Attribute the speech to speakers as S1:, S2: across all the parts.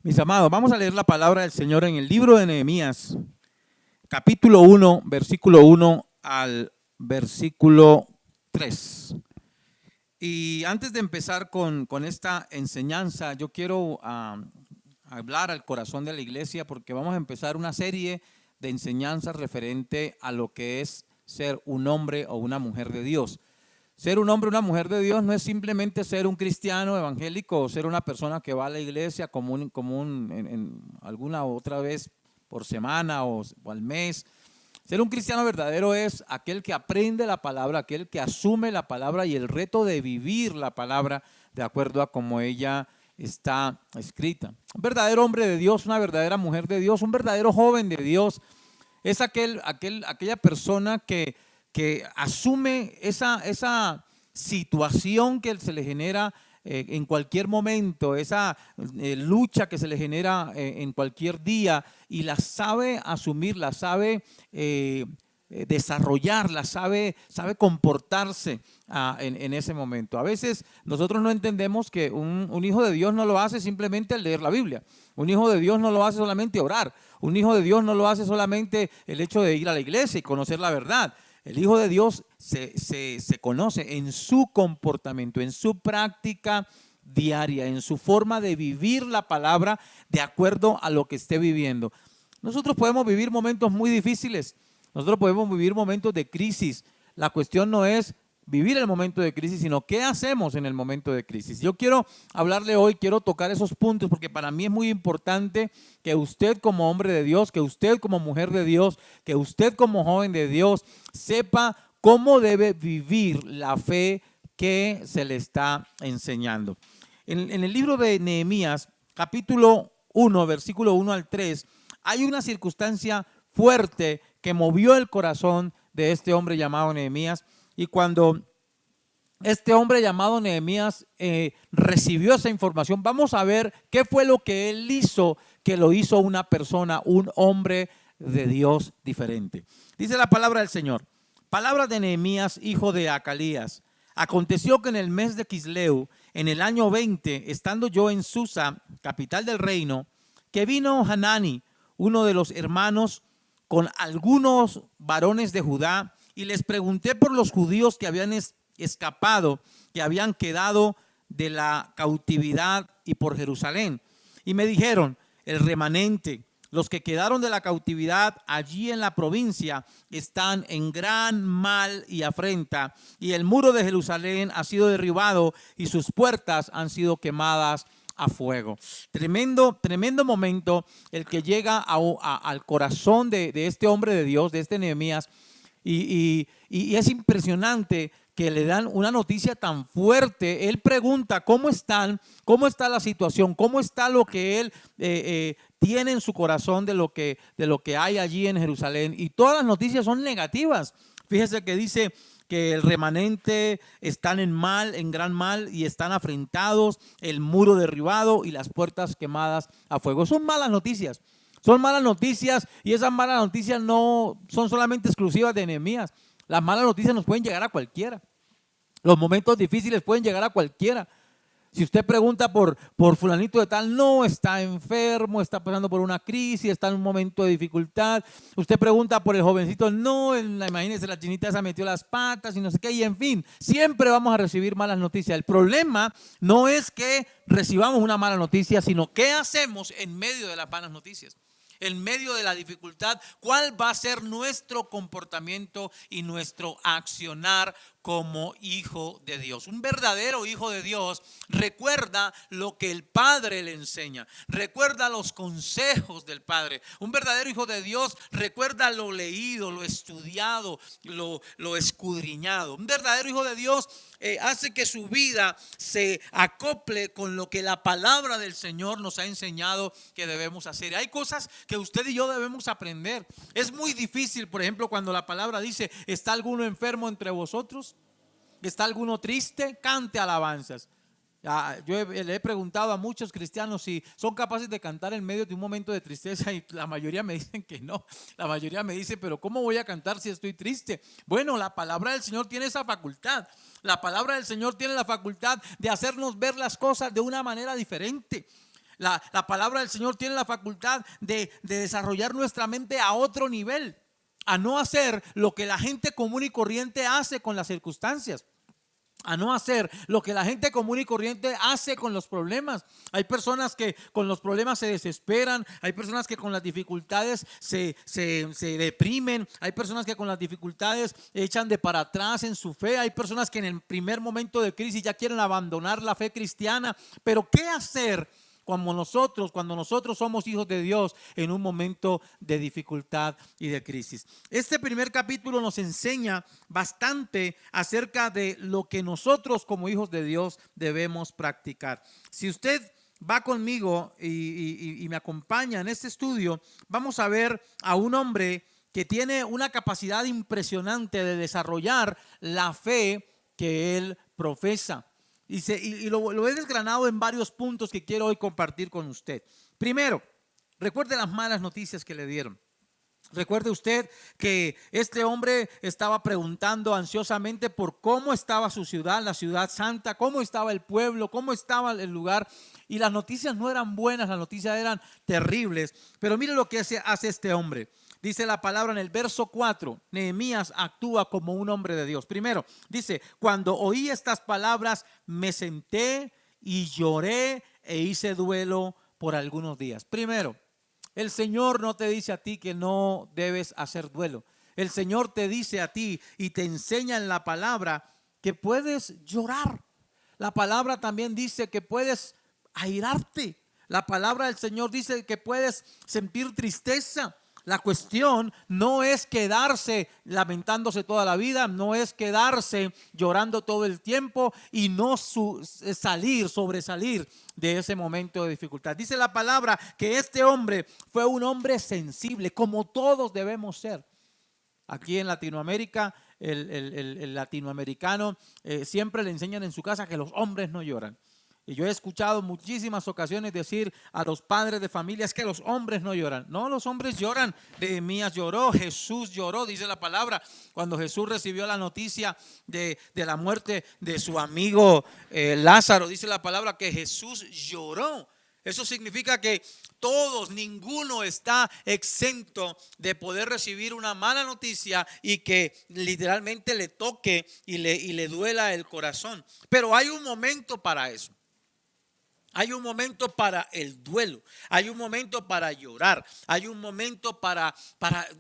S1: Mis amados, vamos a leer la palabra del Señor en el libro de Nehemías, capítulo 1, versículo 1 al versículo 3. Y antes de empezar con esta enseñanza, yo quiero hablar al corazón de la iglesia porque vamos a empezar una serie de enseñanzas referente a lo que es ser un hombre o una mujer de Dios. Ser un hombre o una mujer de Dios no es simplemente ser un cristiano evangélico o ser una persona que va a la iglesia en alguna otra vez por semana o al mes. Ser un cristiano verdadero es aquel que aprende la palabra, aquel que asume la palabra y el reto de vivir la palabra de acuerdo a como ella está escrita. Un verdadero hombre de Dios, una verdadera mujer de Dios, un verdadero joven de Dios es aquella persona que asume esa situación que se le genera en cualquier momento, esa lucha que se le genera en cualquier día y la sabe asumir, la sabe desarrollarla, sabe comportarse en ese momento. A veces nosotros no entendemos que un hijo de Dios no lo hace simplemente al leer la Biblia. Un hijo de Dios no lo hace solamente orar. Un hijo de Dios no lo hace solamente el hecho de ir a la iglesia y conocer la verdad. El hijo de Dios se conoce en su comportamiento, en su práctica diaria, en su forma de vivir la palabra de acuerdo a lo que esté viviendo. Nosotros podemos vivir momentos muy difíciles. Nosotros podemos vivir momentos de crisis. La cuestión no es vivir el momento de crisis, sino qué hacemos en el momento de crisis. Yo quiero hablarle hoy, quiero tocar esos puntos porque para mí es muy importante que usted como hombre de Dios, que usted como mujer de Dios, que usted como joven de Dios sepa cómo debe vivir la fe que se le está enseñando. En el libro de Nehemías, capítulo 1, versículo 1 al 3, hay una circunstancia fuerte que movió el corazón de este hombre llamado Nehemías. Y cuando este hombre llamado Nehemías recibió esa información, vamos a ver qué fue lo que él hizo, que lo hizo una persona, un hombre de Dios diferente. Dice la palabra del Señor. Palabra de Nehemías, hijo de Acalías. Aconteció que en el mes de Quisleu, en el año 20, estando yo en Susa, capital del reino, que vino Hanani, uno de los hermanos, con algunos varones de Judá, y les pregunté por los judíos que habían escapado, que habían quedado de la cautividad y por Jerusalén. Y me dijeron, el remanente, los que quedaron de la cautividad allí en la provincia, están en gran mal y afrenta, y el muro de Jerusalén ha sido derribado y sus puertas han sido quemadas a fuego. Tremendo momento el que llega al corazón de este hombre de Dios, de este Nehemías, y es impresionante que le dan una noticia tan fuerte. Él pregunta cómo están, cómo está la situación, cómo está lo que él tiene en su corazón de lo que hay allí en Jerusalén, y todas las noticias son negativas. Fíjese que dice que el remanente están en gran mal y están afrentados, el muro derribado y las puertas quemadas a fuego. Son malas noticias. Son malas noticias, y esas malas noticias no son solamente exclusivas de Nehemías. Las malas noticias nos pueden llegar a cualquiera. Los momentos difíciles pueden llegar a cualquiera. Si usted pregunta por fulanito de tal, no, está enfermo, está pasando por una crisis, está en un momento de dificultad. Usted pregunta por el jovencito, no, imagínese, la chinita esa metió las patas y no sé qué, y en fin, siempre vamos a recibir malas noticias. El problema no es que recibamos una mala noticia, sino qué hacemos en medio de las malas noticias. En medio de la dificultad, ¿cuál va a ser nuestro comportamiento y nuestro accionar como hijo de Dios? Un verdadero hijo de Dios recuerda lo que el Padre le enseña, recuerda los consejos del Padre. Un verdadero hijo de Dios recuerda lo leído, lo estudiado, lo escudriñado. Un verdadero hijo de Dios hace que su vida se acople con lo que la palabra del Señor nos ha enseñado que debemos hacer. Hay cosas que usted y yo debemos aprender. Es muy difícil, por ejemplo, cuando la palabra dice, ¿está alguno enfermo entre vosotros? ¿Está alguno triste? Cante alabanzas. Yo le he preguntado a muchos cristianos si son capaces de cantar en medio de un momento de tristeza, y la mayoría me dicen que no. La mayoría me dice, pero ¿cómo voy a cantar si estoy triste? Bueno, la palabra del Señor tiene esa facultad. La palabra del Señor tiene la facultad de hacernos ver las cosas de una manera diferente. La palabra del Señor tiene la facultad de desarrollar nuestra mente a otro nivel, a no hacer lo que la gente común y corriente hace con las circunstancias, a no hacer lo que la gente común y corriente hace con los problemas. Hay personas que con los problemas se desesperan, hay personas que con las dificultades se deprimen, hay personas que con las dificultades echan de para atrás en su fe, hay personas que en el primer momento de crisis ya quieren abandonar la fe cristiana. Pero ¿qué hacer cuando nosotros somos hijos de Dios en un momento de dificultad y de crisis? Este primer capítulo nos enseña bastante acerca de lo que nosotros como hijos de Dios debemos practicar. Si usted va conmigo y me acompaña en este estudio, vamos a ver a un hombre que tiene una capacidad impresionante de desarrollar la fe que él profesa. Y lo he desgranado en varios puntos que quiero hoy compartir con usted. Primero, recuerde las malas noticias que le dieron. Recuerde usted que este hombre estaba preguntando ansiosamente por cómo estaba su ciudad, la ciudad santa, cómo estaba el pueblo, cómo estaba el lugar. Y las noticias no eran buenas, las noticias eran terribles. Pero mire lo que hace este hombre. Dice la palabra en el verso 4, Nehemías actúa como un hombre de Dios. Primero, dice, cuando oí estas palabras, me senté y lloré e hice duelo por algunos días. Primero, el Señor no te dice a ti que no debes hacer duelo. El Señor te dice a ti y te enseña en la palabra que puedes llorar. La palabra también dice que puedes airarte. La palabra del Señor dice que puedes sentir tristeza. La cuestión no es quedarse lamentándose toda la vida, no es quedarse llorando todo el tiempo y no sobresalir de ese momento de dificultad. Dice la palabra que este hombre fue un hombre sensible, como todos debemos ser. Aquí en Latinoamérica, el latinoamericano siempre le enseñan en su casa que los hombres no lloran. Y yo he escuchado muchísimas ocasiones decir a los padres de familias que los hombres no lloran. No, los hombres lloran. Nehemías lloró, Jesús lloró, dice la palabra. Cuando Jesús recibió la noticia de la muerte de su amigo Lázaro, dice la palabra que Jesús lloró. Eso significa que ninguno está exento de poder recibir una mala noticia y que literalmente le toque y le duela el corazón. Pero hay un momento para eso. Hay un momento para el duelo, hay un momento para llorar, hay un momento para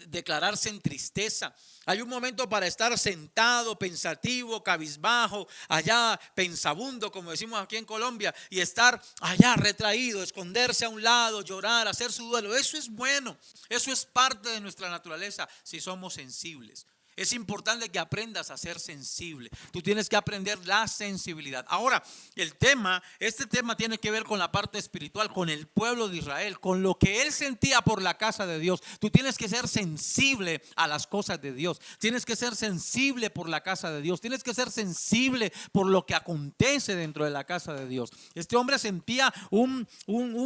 S1: declararse en tristeza, hay un momento para estar sentado, pensativo, cabizbajo, allá pensabundo, como decimos aquí en Colombia, y estar allá retraído, esconderse a un lado, llorar, hacer su duelo. Eso es bueno, eso es parte de nuestra naturaleza si somos sensibles. Es importante que aprendas a ser sensible. Tú tienes que aprender la sensibilidad. Ahora, este tema tiene que ver con la parte espiritual, con el pueblo de Israel, con lo que él sentía por la casa de Dios. Tú tienes que ser sensible a las cosas de Dios. Tienes que ser sensible por la casa de Dios. Tienes que ser sensible por lo que acontece dentro de la casa de Dios. Este hombre sentía un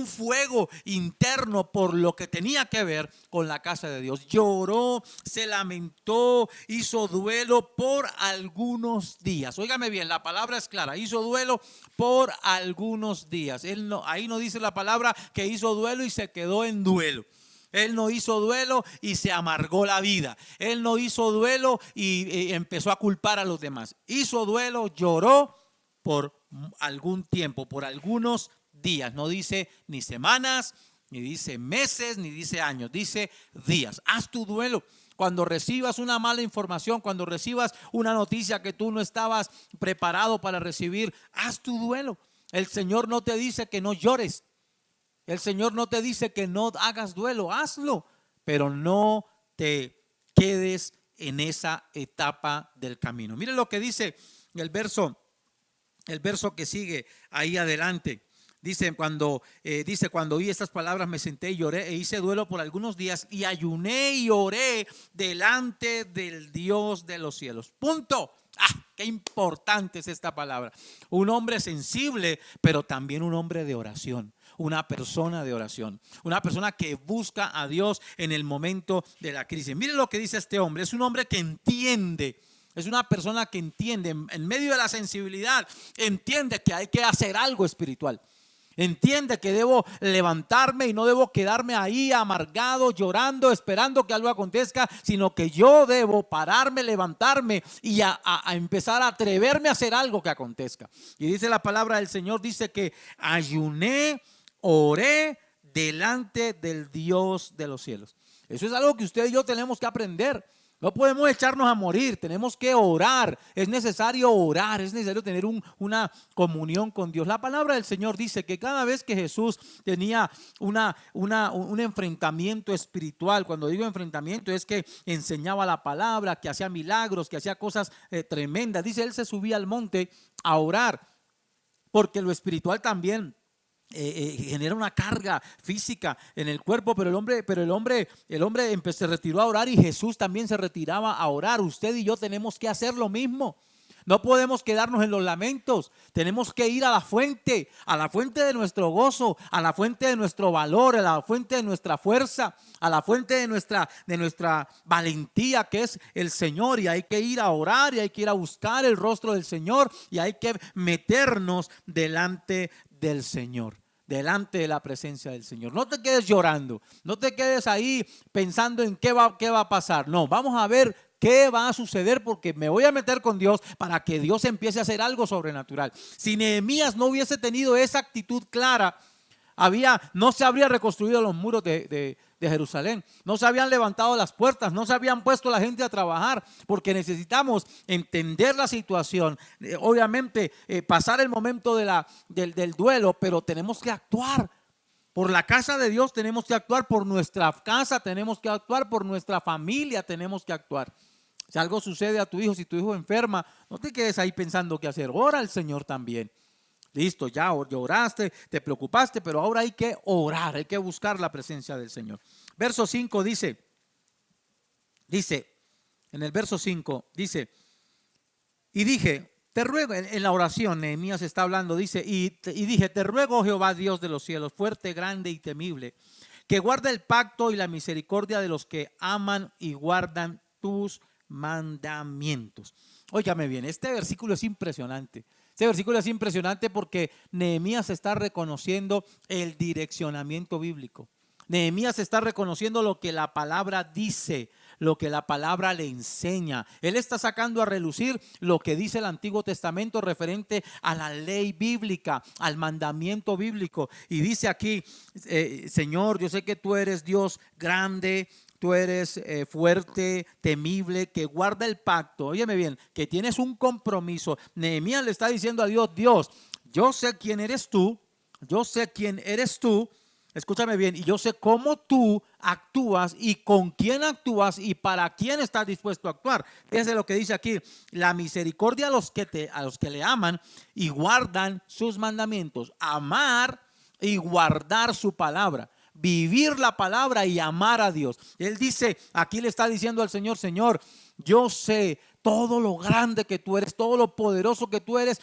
S1: fuego interno por lo que tenía que ver con la casa de Dios. Lloró, se lamentó, hizo duelo por algunos días. Óigame bien, la palabra es clara, hizo duelo por algunos días. Ahí no dice la palabra que hizo duelo y se quedó en duelo. Él no hizo duelo y se amargó la vida. Él no hizo duelo y empezó a culpar a los demás. Hizo duelo, lloró por algún tiempo, por algunos días. No dice ni semanas, ni dice meses, ni dice años, dice días. Haz tu duelo. Cuando recibas una mala información, cuando recibas una noticia que tú no estabas preparado para recibir, haz tu duelo. El Señor no te dice que no llores. El Señor no te dice que no hagas duelo. Hazlo, pero no te quedes en esa etapa del camino. Mire lo que dice el verso que sigue ahí adelante. Dice, cuando oí estas palabras me senté y lloré e hice duelo por algunos días y ayuné y oré delante del Dios de los cielos. Punto. Qué importante es esta palabra. Un hombre sensible, pero también un hombre de oración. Una persona de oración. Una persona que busca a Dios en el momento de la crisis. Mire lo que dice este hombre. Es un hombre que entiende. Es una persona que entiende en medio de la sensibilidad. Entiende que hay que hacer algo espiritual. Entiende que debo levantarme y no debo quedarme ahí amargado, llorando, esperando que algo acontezca, sino que yo debo pararme, levantarme y a empezar a atreverme a hacer algo que acontezca. Y dice la palabra del Señor, dice que ayuné, oré delante del Dios de los cielos. Eso es algo que usted y yo tenemos que aprender. No podemos echarnos a morir, tenemos que orar, es necesario orar, es necesario tener una comunión con Dios. La palabra del Señor dice que cada vez que Jesús tenía un enfrentamiento espiritual, cuando digo enfrentamiento es que enseñaba la palabra, que hacía milagros, que hacía cosas tremendas, dice él se subía al monte a orar, porque lo espiritual también genera una carga física en el cuerpo, pero el hombre se retiró a orar y Jesús también se retiraba a orar. Usted y yo tenemos que hacer lo mismo. No podemos quedarnos en los lamentos. Tenemos que ir a la fuente de nuestro gozo, a la fuente de nuestro valor, a la fuente de nuestra fuerza, a la fuente de nuestra valentía, que es el Señor. Y hay que ir a orar y hay que ir a buscar el rostro del Señor y hay que meternos delante del Señor, delante de la presencia del Señor. No te quedes llorando, no te quedes ahí pensando en qué va a pasar. No, vamos a ver qué va a suceder, porque me voy a meter con Dios para que Dios empiece a hacer algo sobrenatural. Si Nehemías no hubiese tenido esa actitud clara, no se habría reconstruido los muros de Jerusalén, no se habían levantado las puertas, no se habían puesto la gente a trabajar, porque necesitamos entender la situación, obviamente pasar el momento del duelo, pero tenemos que actuar. Por la casa de Dios tenemos que actuar, por nuestra casa tenemos que actuar, por nuestra familia tenemos que actuar. Si algo sucede a tu hijo, si tu hijo enferma, no te quedes ahí pensando qué hacer, ora al Señor también. Listo, ya lloraste, te preocupaste, pero ahora hay que orar, hay que buscar la presencia del Señor. Verso 5 dice, en el verso 5 dice, y dije, te ruego, en la oración Nehemías está hablando, dice, y dije, te ruego, Jehová Dios de los cielos, fuerte, grande y temible, que guarda el pacto y la misericordia de los que aman y guardan tus mandamientos. Óigame bien, este versículo es impresionante. Este versículo es impresionante porque Nehemías está reconociendo el direccionamiento bíblico. Nehemías está reconociendo lo que la palabra dice, lo que la palabra le enseña. Él está sacando a relucir lo que dice el Antiguo Testamento referente a la ley bíblica, al mandamiento bíblico. Y dice aquí, Señor, yo sé que tú eres Dios grande, tú eres fuerte, temible, que guarda el pacto. Óyeme bien, que tienes un compromiso. Nehemías le está diciendo a Dios, Dios, yo sé quién eres tú, yo sé quién eres tú. Escúchame bien, y yo sé cómo tú actúas y con quién actúas y para quién estás dispuesto a actuar. Fíjense lo que dice aquí, la misericordia a los que le aman y guardan sus mandamientos. Amar y guardar su palabra. Vivir la palabra y amar a Dios. Él dice, aquí le está diciendo al Señor, Señor, yo sé todo lo grande que tú eres, todo lo poderoso que tú eres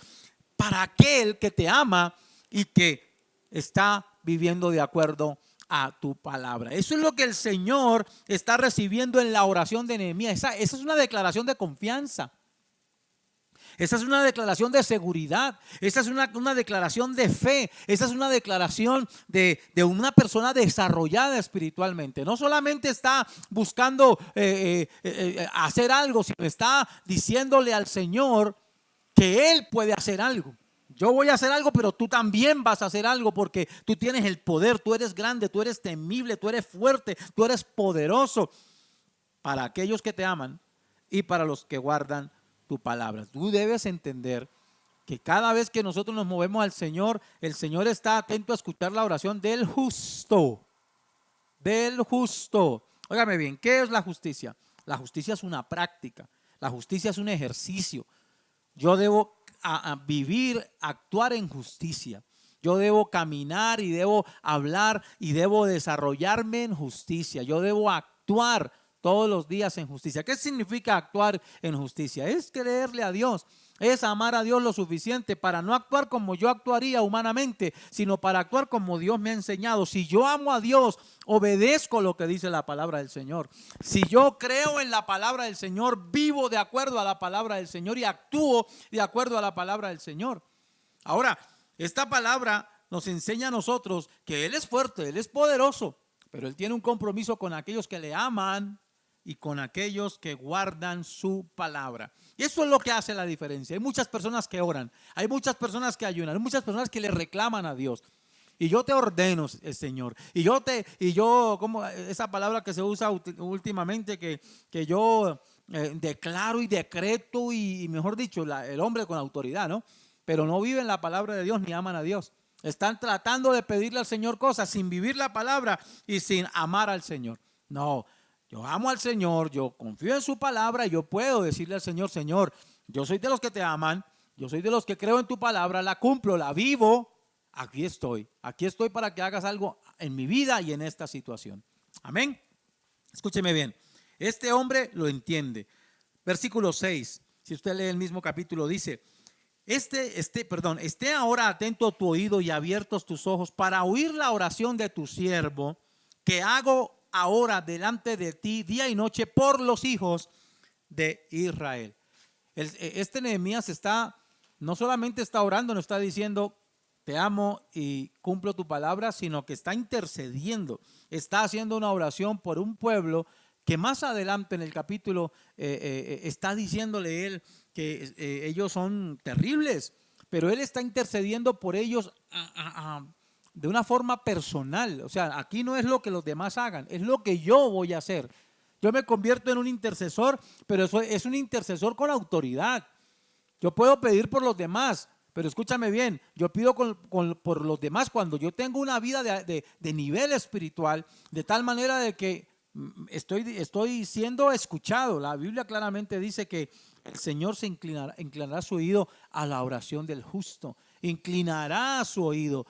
S1: para aquel que te ama y que está viviendo de acuerdo a tu palabra. Eso es lo que el Señor está recibiendo en la oración de Nehemías. Esa es una declaración de confianza. Esa es una declaración de seguridad. Esa es una declaración de fe. Esa es una declaración de una persona desarrollada espiritualmente. No solamente está buscando hacer algo, sino está diciéndole al Señor que Él puede hacer algo. Yo voy a hacer algo, pero tú también vas a hacer algo porque tú tienes el poder, tú eres grande, tú eres temible, tú eres fuerte, tú eres poderoso para aquellos que te aman y para los que guardan tu palabra. Tú debes entender que cada vez que nosotros nos movemos al Señor, el Señor está atento a escuchar la oración del justo. Del justo. Óigame bien, ¿qué es la justicia? La justicia es una práctica, la justicia es un ejercicio. Yo debo vivir, actuar en justicia. Yo debo caminar y debo hablar y debo desarrollarme en justicia. Yo debo actuar todos los días en justicia. ¿Qué significa actuar en justicia? Es creerle a Dios, es amar a Dios lo suficiente para no actuar como yo actuaría humanamente, sino para actuar como Dios me ha enseñado. Si yo amo a Dios, obedezco lo que dice la palabra del Señor. Si yo creo en la palabra del Señor, vivo de acuerdo a la palabra del Señor y actúo de acuerdo a la palabra del Señor. Ahora, esta palabra nos enseña a nosotros que Él es fuerte, Él es poderoso, pero Él tiene un compromiso con aquellos que le aman y con aquellos que guardan su palabra. Y eso es lo que hace la diferencia. Hay muchas personas que oran, hay muchas personas que ayunan, hay muchas personas que le reclaman a Dios. Y yo te ordeno, Señor. Como esa palabra que se usa últimamente, que yo declaro y decreto, y mejor dicho, el hombre con autoridad, ¿no? Pero no viven la palabra de Dios ni aman a Dios. Están tratando de pedirle al Señor cosas sin vivir la palabra y sin amar al Señor. No, yo amo al Señor, yo confío en su palabra y yo puedo decirle al Señor, Señor, yo soy de los que te aman, yo soy de los que creo en tu palabra, la cumplo, la vivo. Aquí estoy para que hagas algo en mi vida y en esta situación. Amén. Escúcheme bien, este hombre lo entiende. Versículo 6, si usted lee el mismo capítulo, dice: esté ahora atento tu oído y abiertos tus ojos para oír la oración de tu siervo, que hago ahora delante de ti día y noche por los hijos de Israel. Este Nehemías no solamente está orando, no está diciendo te amo y cumplo tu palabra, sino que está intercediendo, está haciendo una oración por un pueblo que más adelante en el capítulo está diciéndole él que ellos son terribles, pero él está intercediendo por ellos de una forma personal. O sea, aquí no es lo que los demás hagan, es lo que yo voy a hacer. Yo me convierto en un intercesor, pero eso es un intercesor con autoridad. Yo puedo pedir por los demás, pero escúchame bien, yo pido por los demás cuando yo tengo una vida de nivel espiritual, de tal manera de que estoy siendo escuchado. La Biblia claramente dice que el Señor inclinará su oído a la oración del justo, inclinará su oído,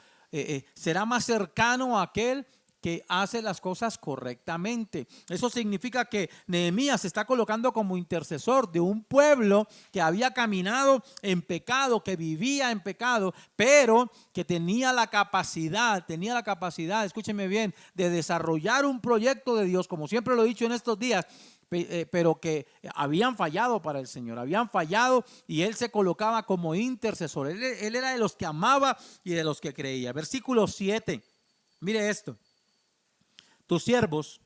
S1: será más cercano a aquel que hace las cosas correctamente. Eso significa que Nehemías se está colocando como intercesor de un pueblo que había caminado en pecado, que vivía en pecado, pero que tenía la capacidad, escúcheme bien, de desarrollar un proyecto de Dios, como siempre lo he dicho en estos días, pero que habían fallado para el Señor, habían fallado, y él se colocaba como intercesor. Él era de los que amaba y de los que creía. Versículo 7, mire esto: tus siervos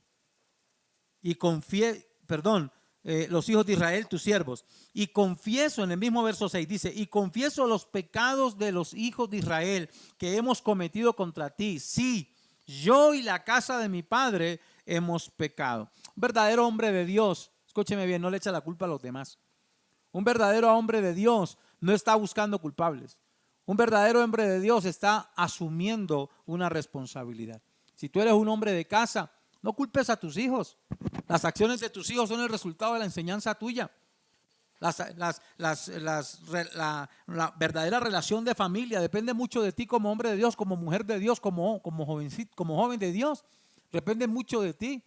S1: los hijos de Israel, tus siervos, y confieso, en el mismo verso 6 dice, y confieso los pecados de los hijos de Israel que hemos cometido contra ti. Sí, yo y la casa de mi padre hemos pecado. Un verdadero hombre de Dios, escúcheme bien, no le echa la culpa a los demás. Un verdadero hombre de Dios no está buscando culpables. Un verdadero hombre de Dios está asumiendo una responsabilidad. Si tú eres un hombre de casa, no culpes a tus hijos. Las acciones de tus hijos son el resultado de la enseñanza tuya. La verdadera relación de familia depende mucho de ti como hombre de Dios, como mujer de Dios, como joven de Dios. Depende mucho de ti.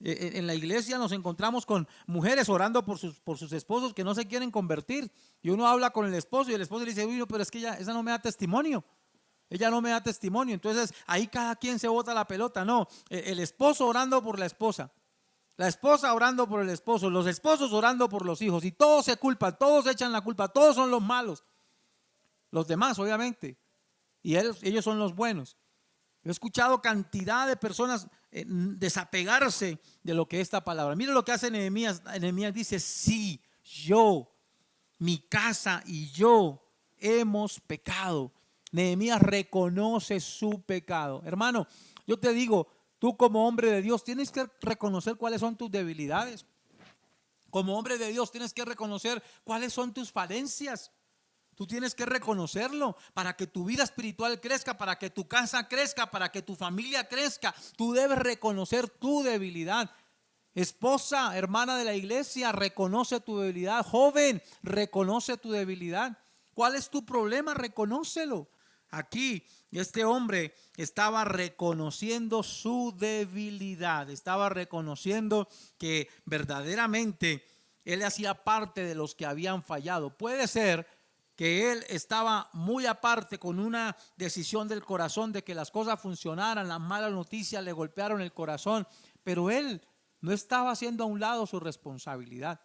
S1: En la iglesia nos encontramos con mujeres orando por sus esposos que no se quieren convertir. Y uno habla con el esposo y el esposo le dice: uy, pero es que esa no me da testimonio. Ella no me da testimonio. Entonces ahí cada quien se bota la pelota. No, el esposo orando por la esposa, la esposa orando por el esposo, los esposos orando por los hijos, y todos se culpan, todos echan la culpa, todos son los malos, los demás obviamente, y ellos son los buenos. He escuchado cantidad de personas desapegarse de lo que es esta palabra. Mire lo que hace Nehemías. Nehemías dice: sí, yo, mi casa y yo hemos pecado. Nehemías reconoce su pecado. Hermano, yo te digo, tú como hombre de Dios tienes que reconocer cuáles son tus debilidades. Como hombre de Dios tienes que reconocer cuáles son tus falencias. Tú tienes que reconocerlo para que tu vida espiritual crezca, para que tu casa crezca, para que tu familia crezca. Tú debes reconocer tu debilidad. Esposa, hermana de la iglesia, reconoce tu debilidad. Joven, reconoce tu debilidad. ¿Cuál es tu problema? Reconócelo. Aquí este hombre estaba reconociendo su debilidad, estaba reconociendo que verdaderamente él hacía parte de los que habían fallado. Puede ser que él estaba muy aparte con una decisión del corazón de que las cosas funcionaran, las malas noticias le golpearon el corazón, pero él no estaba haciendo a un lado su responsabilidad.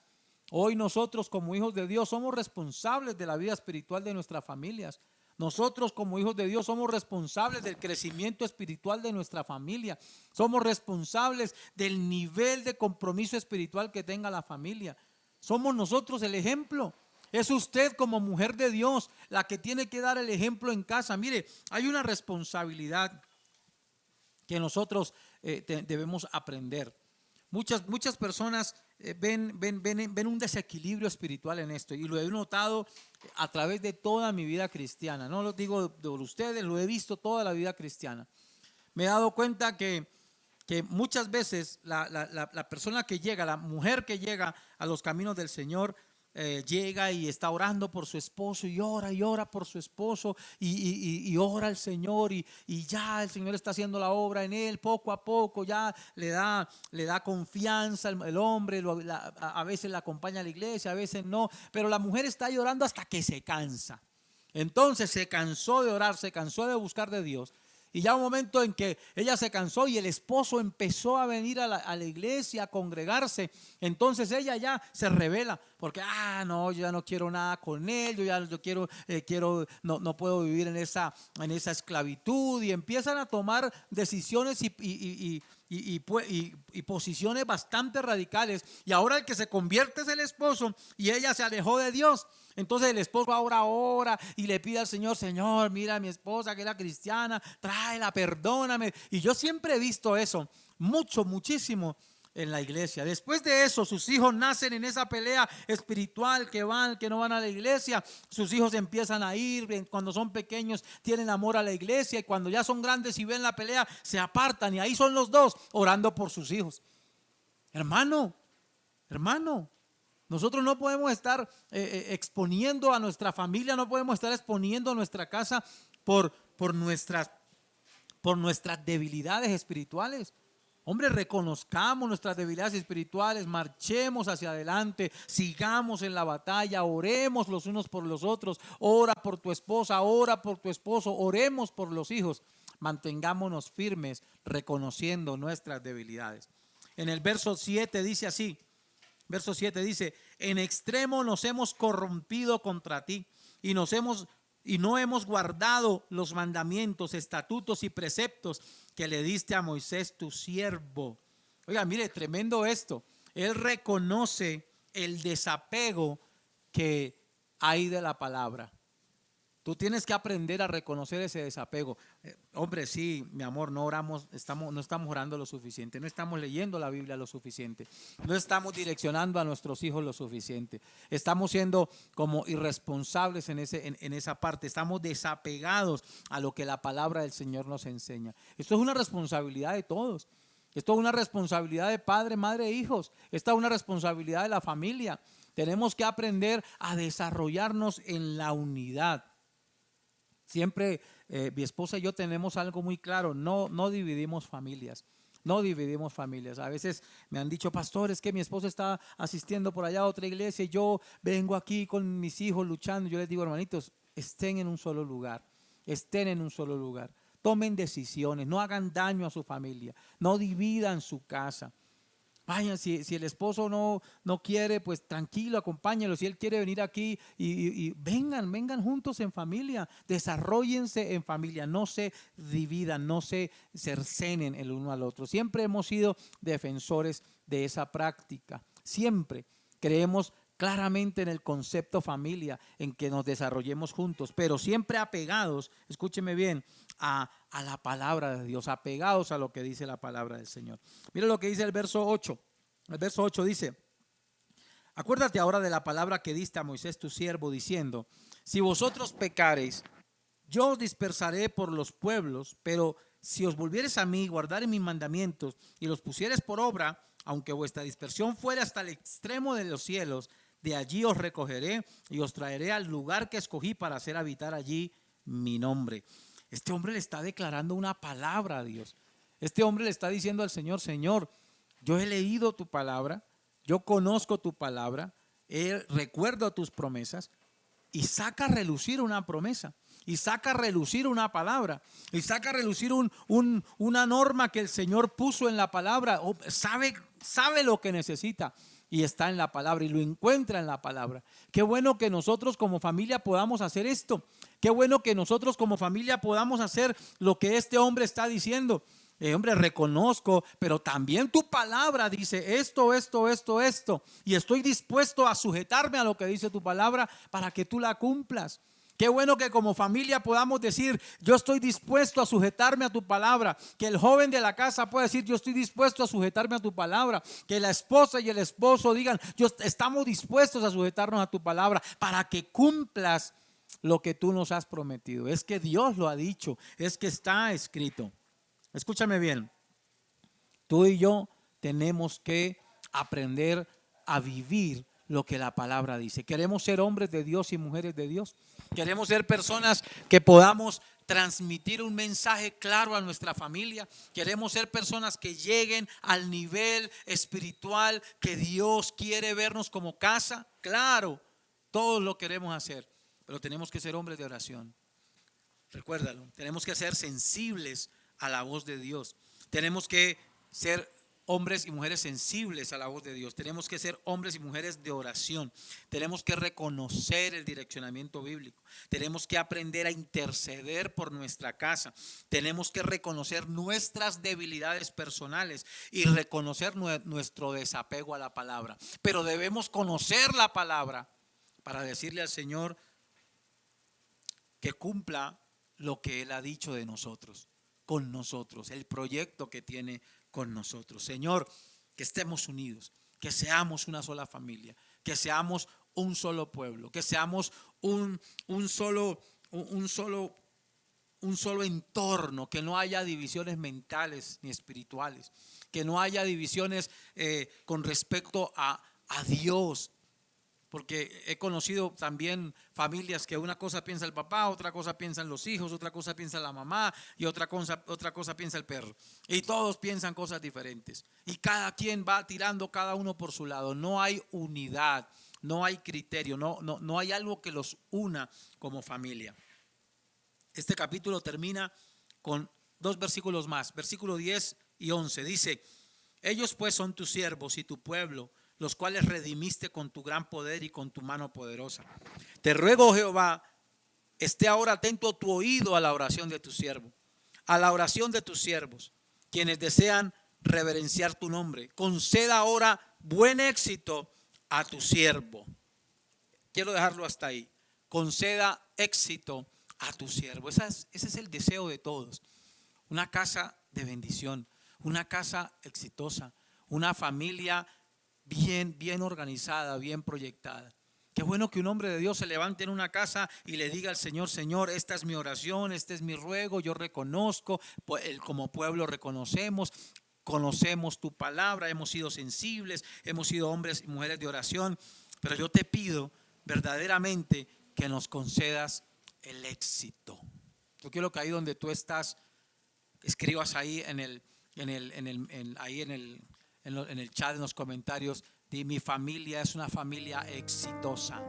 S1: Hoy nosotros como hijos de Dios somos responsables de la vida espiritual de nuestras familias. Nosotros como hijos de Dios somos responsables del crecimiento espiritual de nuestra familia. Somos responsables del nivel de compromiso espiritual que tenga la familia. Somos nosotros el ejemplo. Es usted como mujer de Dios la que tiene que dar el ejemplo en casa. Mire, hay una responsabilidad que nosotros debemos aprender. Muchas personas ven un desequilibrio espiritual en esto, y lo he notado a través de toda mi vida cristiana. No lo digo de ustedes, lo he visto toda la vida cristiana. Me he dado cuenta que muchas veces la persona que llega, la mujer que llega a los caminos del Señor, llega y está orando por su esposo y ora por su esposo y ora al Señor y ya el Señor está haciendo la obra en él poco a poco, ya le da confianza el hombre, a veces la acompaña a la iglesia, a veces no, pero la mujer está llorando hasta que se cansa. Entonces se cansó de orar, se cansó de buscar de Dios. Y ya un momento en que ella se cansó y el esposo empezó a venir a la iglesia, a congregarse, entonces ella ya se revela, porque no, yo ya no quiero nada con él, no puedo vivir en esa esclavitud, y empiezan a tomar decisiones y posiciones bastante radicales, y ahora el que se convierte es el esposo y ella se alejó de Dios. Entonces el esposo ahora ora y le pide al Señor: Señor, mira a mi esposa que era cristiana, tráela, perdóname. Y yo siempre he visto eso muchísimo en la iglesia. Después de eso, sus hijos nacen en esa pelea espiritual, que no van a la iglesia. Sus hijos empiezan a ir, cuando son pequeños tienen amor a la iglesia, y cuando ya son grandes y ven la pelea se apartan, y ahí son los dos orando por sus hijos. Hermano, nosotros no podemos estar exponiendo a nuestra familia, no podemos estar exponiendo a nuestra casa por nuestras debilidades espirituales. Hombre, reconozcamos nuestras debilidades espirituales, marchemos hacia adelante, sigamos en la batalla, oremos los unos por los otros. Ora por tu esposa, ora por tu esposo, oremos por los hijos. Mantengámonos firmes, reconociendo nuestras debilidades. En el verso 7 dice así. Verso 7 dice: en extremo nos hemos corrompido contra ti y no hemos guardado los mandamientos, estatutos y preceptos que le diste a Moisés tu siervo. Oiga, mire, tremendo esto. Él reconoce el desapego que hay de la palabra. Tú tienes que aprender a reconocer ese desapego. Hombre, sí, mi amor, no estamos orando lo suficiente, no estamos leyendo la Biblia lo suficiente, no estamos direccionando a nuestros hijos lo suficiente, estamos siendo como irresponsables en esa parte, estamos desapegados a lo que la palabra del Señor nos enseña. Esto es una responsabilidad de todos. Esto es una responsabilidad de padre, madre e hijos. Esta es una responsabilidad de la familia. Tenemos que aprender a desarrollarnos en la unidad. Siempre mi esposa y yo tenemos algo muy claro: no dividimos familias. No dividimos familias. A veces me han dicho: pastor, es que mi esposa está asistiendo por allá a otra iglesia y yo vengo aquí con mis hijos luchando. Yo les digo: hermanitos, estén en un solo lugar. Estén en un solo lugar. Tomen decisiones, no hagan daño a su familia, no dividan su casa. Vayan, si el esposo no quiere, pues tranquilo, acompáñenlo. Si él quiere venir aquí y vengan juntos en familia, desarróllense en familia, no se dividan, no se cercenen el uno al otro. Siempre hemos sido defensores de esa práctica. Siempre creemos claramente en el concepto familia, en que nos desarrollemos juntos, pero siempre apegados, escúcheme bien, a la palabra de Dios, apegados a lo que dice la palabra del Señor. Mira lo que dice el verso 8. El verso 8 dice: acuérdate ahora de la palabra que diste a Moisés tu siervo, diciendo: si vosotros pecareis, yo os dispersaré por los pueblos, pero si os volviereis a mí, guardareis mis mandamientos y los pusiereis por obra, aunque vuestra dispersión fuera hasta el extremo de los cielos, de allí os recogeré y os traeré al lugar que escogí para hacer habitar allí mi nombre. Este hombre le está declarando una palabra a Dios. Este hombre le está diciendo al Señor: Señor, yo he leído tu palabra, yo conozco tu palabra, recuerdo tus promesas, y saca a relucir una promesa, y saca a relucir una palabra, y saca a relucir una norma que el Señor puso en la palabra. Sabe lo que necesita. y está en la palabra y lo encuentra en la palabra. Qué bueno que nosotros como familia podamos hacer esto. Qué bueno que nosotros como familia podamos hacer lo que este hombre está diciendo. Hombre, reconozco, pero también tu palabra dice esto, y estoy dispuesto a sujetarme a lo que dice tu palabra para que tú la cumplas. Qué bueno que como familia podamos decir, yo estoy dispuesto a sujetarme a tu palabra. Que el joven de la casa pueda decir, yo estoy dispuesto a sujetarme a tu palabra. Que la esposa y el esposo digan, estamos dispuestos a sujetarnos a tu palabra para que cumplas lo que tú nos has prometido. Es que Dios lo ha dicho, es que está escrito. Escúchame bien, tú y yo tenemos que aprender a vivir lo que la palabra dice. Queremos ser hombres de Dios y mujeres de Dios. Queremos ser personas que podamos transmitir un mensaje claro a nuestra familia. Queremos ser personas que lleguen al nivel espiritual que Dios quiere vernos como casa. Claro, todos lo queremos hacer, pero tenemos que ser hombres de oración. Recuérdalo, tenemos que ser sensibles a la voz de Dios. Tenemos que ser hombres y mujeres sensibles a la voz de Dios. Tenemos que ser hombres y mujeres de oración. Tenemos que reconocer el direccionamiento bíblico. Tenemos que aprender a interceder por nuestra casa. Tenemos que reconocer nuestras debilidades personales y reconocer nuestro desapego a la palabra. Pero debemos conocer la palabra para decirle al Señor que cumpla lo que Él ha dicho de nosotros, con nosotros, el proyecto que tiene con nosotros. Señor, que estemos unidos, que seamos una sola familia, que seamos un solo pueblo, que seamos un solo entorno, que no haya divisiones mentales ni espirituales, que no haya divisiones con respecto a Dios. Porque he conocido también familias que una cosa piensa el papá, otra cosa piensan los hijos, otra cosa piensa la mamá y otra cosa piensa el perro. Y todos piensan cosas diferentes. Y cada quien va tirando cada uno por su lado. No hay unidad, no hay criterio, no hay algo que los una como familia. Este capítulo termina con 2 versículos más, versículo 10 y 11. Dice, ellos pues son tus siervos y tu pueblo, los cuales redimiste con tu gran poder y con tu mano poderosa. Te ruego, Jehová, esté ahora atento tu oído a la oración de tu siervo, a la oración de tus siervos, quienes desean reverenciar tu nombre. Conceda ahora buen éxito a tu siervo. Quiero dejarlo hasta ahí. Conceda éxito a tu siervo. Ese es el deseo de todos. Una casa de bendición, una casa exitosa, una familia bien organizada, bien proyectada. Qué bueno que un hombre de Dios se levante en una casa y le diga al Señor, Señor, esta es mi oración, este es mi ruego, yo reconozco, como pueblo conocemos tu palabra, hemos sido sensibles, hemos sido hombres y mujeres de oración, pero yo te pido verdaderamente que nos concedas el éxito. Yo quiero que ahí donde tú estás, escribas ahí en el chat, en los comentarios, mi familia es una familia exitosa.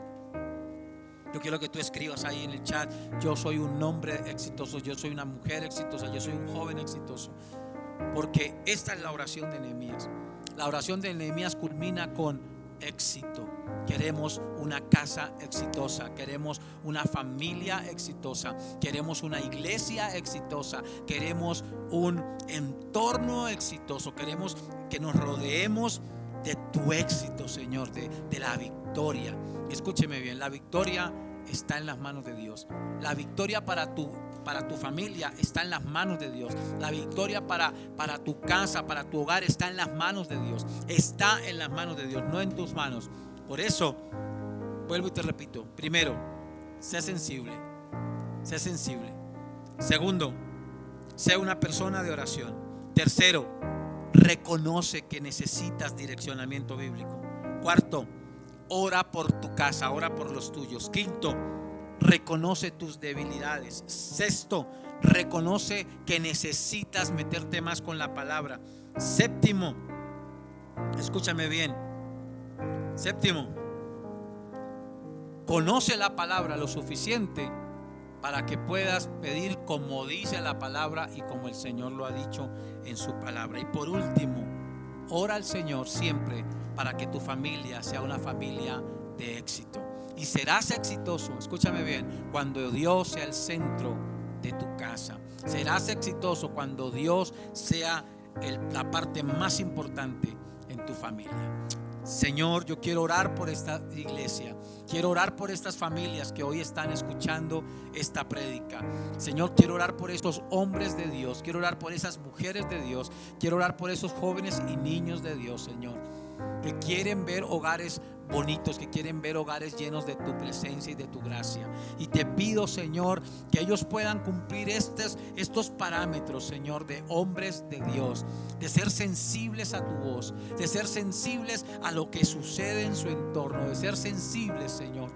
S1: Yo quiero que tú escribas ahí en el chat, yo soy un hombre exitoso, yo soy una mujer exitosa, yo soy un joven exitoso. Porque esta es la oración de Nehemías. La oración de Nehemías culmina con éxito. Queremos una casa exitosa, queremos una familia exitosa, queremos una iglesia exitosa, queremos un entorno exitoso, queremos que nos rodeemos de tu éxito, Señor, de la victoria. Escúcheme bien, la victoria está en las manos de Dios. La victoria para tu familia está en las manos de Dios. La victoria para tu casa, para tu hogar está en las manos de Dios. Está en las manos de Dios, no en tus manos. Por eso, vuelvo y te repito. Primero, sé sensible. Sé sensible. Segundo, sé una persona de oración. Tercero, reconoce que necesitas direccionamiento bíblico. Cuarto, ora por tu casa, ora por los tuyos. Quinto, reconoce tus debilidades. Sexto, reconoce que necesitas meterte más con la palabra. Séptimo, escúchame bien. Séptimo, conoce la palabra lo suficiente para que puedas pedir como dice la palabra y como el Señor lo ha dicho en su palabra. Y por último, ora al Señor siempre para que tu familia sea una familia de éxito. Y serás exitoso, escúchame bien, cuando Dios sea el centro de tu casa. Serás exitoso cuando Dios sea la parte más importante en tu familia. Señor, yo quiero orar por esta iglesia. Quiero orar por estas familias que hoy están escuchando esta prédica. Señor, quiero orar por estos hombres de Dios. Quiero orar por esas mujeres de Dios. Quiero orar por esos jóvenes y niños de Dios, Señor, que quieren ver hogares bonitos, que quieren ver hogares llenos de tu presencia y de tu gracia. Y te pido, Señor, que ellos puedan cumplir estos parámetros, Señor, de hombres de Dios, de ser sensibles a tu voz, de ser sensibles a lo que sucede en su entorno, de ser sensibles, Señor,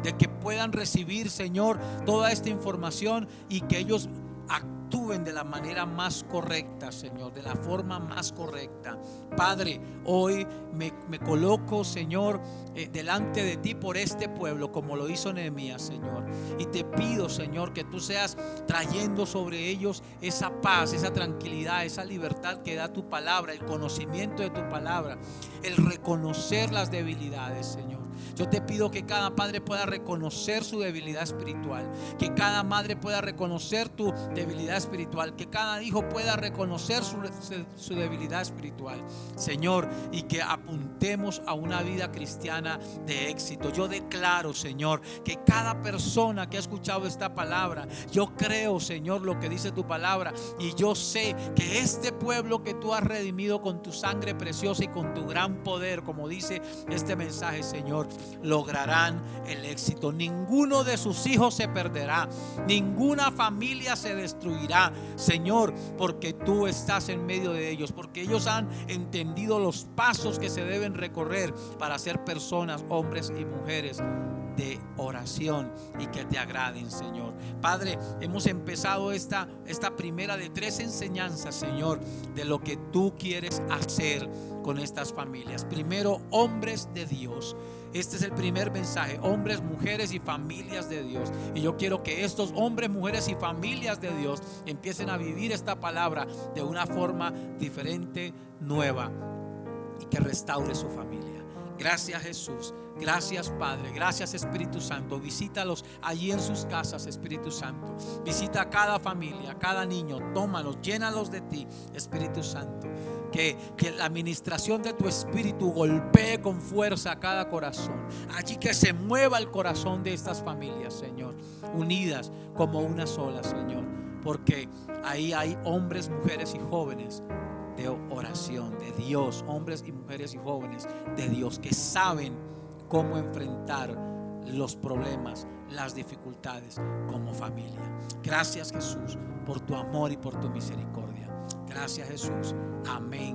S1: de que puedan recibir, Señor, toda esta información y que ellos actúen de la manera más correcta, Señor, de la forma más correcta. Padre, hoy me coloco, Señor, delante de ti por este pueblo, como lo hizo Nehemías, Señor. Y te pido, Señor, que tú seas trayendo sobre ellos esa paz, esa tranquilidad, esa libertad que da tu palabra, el conocimiento de tu palabra, el reconocer las debilidades, Señor. Yo te pido que cada padre pueda reconocer su debilidad espiritual, que cada madre pueda reconocer tu debilidad espiritual, que cada hijo pueda reconocer su debilidad espiritual, Señor, y que apuntemos a una vida cristiana de éxito. Yo declaro, Señor, que cada persona que ha escuchado esta palabra, yo creo, Señor, lo que dice tu palabra, y yo sé que este pueblo que tú has redimido con tu sangre preciosa y con tu gran poder, como dice este mensaje, Señor, lograrán el éxito. Ninguno de sus hijos se perderá, ninguna familia se destruirá, Señor, porque tú estás en medio de ellos, porque ellos han entendido los pasos que se deben recorrer para ser personas, hombres y mujeres de oración y que te agraden, Señor. Padre, hemos empezado esta primera de 3 enseñanzas, Señor, de lo que tú quieres hacer con estas familias. Primero, hombres de Dios. Este es el primer mensaje: hombres, mujeres y familias de Dios. Y yo quiero que estos hombres, mujeres y familias de Dios empiecen a vivir esta palabra de una forma diferente, nueva, y que restaure su familia. Gracias, Jesús. Gracias, Padre. Gracias, Espíritu Santo. Visítalos allí en sus casas, Espíritu Santo. Visita a cada familia, a cada niño. Tómalos, llénalos de ti, Espíritu Santo. Que la administración de tu Espíritu golpee con fuerza a cada corazón. Allí que se mueva el corazón de estas familias, Señor, unidas como una sola, Señor. Porque ahí hay hombres, mujeres y jóvenes de oración, de Dios. Hombres y mujeres y jóvenes de Dios que saben cómo enfrentar los problemas, las dificultades como familia. Gracias, Jesús, por tu amor y por tu misericordia. Gracias, Jesús. Amén.